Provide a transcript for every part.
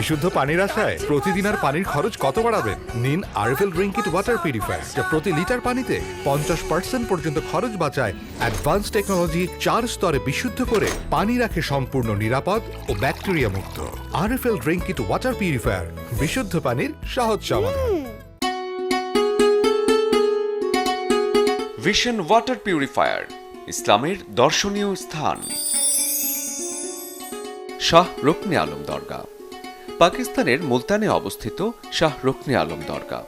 বিশুদ্ধ পানির আশায় প্রতিদিন আর পানির খরচ কত বাড়াবেন? নিন RFL drink it water purifier, যা প্রতি লিটার পানিতে 50% পর্যন্ত খরচ বাঁচায়। অ্যাডভান্স টেকনোলজি 4 স্তরে বিশুদ্ধ করে পানি রাখে সম্পূর্ণ নিরাপদ ও ব্যাকটেরিয়া মুক্ত। RFL drink it water purifier, বিশুদ্ধ পানির সহজ সমাধান। ভিশন ওয়াটার পিউরিফায়ার, ইসলামের দর্শনীয় স্থান। শাহ রুকনে আলম দরগা, পাকিস্তানের মুলতানে অবস্থিত শাহ রুকনে আলম দরগা।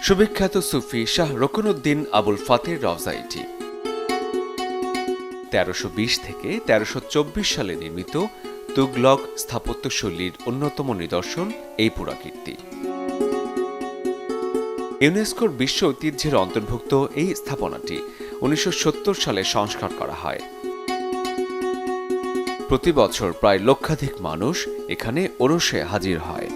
সুবিখ্যাত সুফি শাহ রুকনুদ্দিন আবুল ফাতের রওজা এটি। 1320 থেকে 1324 সালে নির্মিত তুগলক স্থাপত্যশৈলীর অন্যতম নিদর্শন এই পুরাকীর্তি। ইউনেস্কোর বিশ্ব ঐতিহ্যের অন্তর্ভুক্ত এই স্থাপনাটি 1970 সালে সংস্কার করা হয়। প্রতি বছর প্রায় লক্ষাধিক মানুষ এখানে ওরসে হাজির হয়।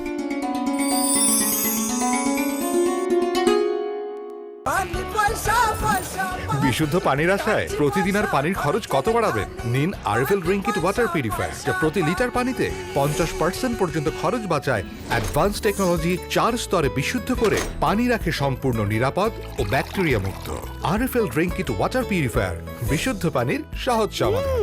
বিশুদ্ধ পানির আশায় প্রতিদিন আর পানির খরচ কত বাড়াবেন? নিন RFL drink it water purifier, যা প্রতি লিটার পানিতে 50% পর্যন্ত খরচ বাঁচায়। অ্যাডভান্স টেকনোলজি 4 স্তরে বিশুদ্ধ করে পানি রাখে সম্পূর্ণ নিরাপদ ও ব্যাকটেরিয়া মুক্ত। RFL drink it water purifier, বিশুদ্ধ পানির সহজ সমাধান।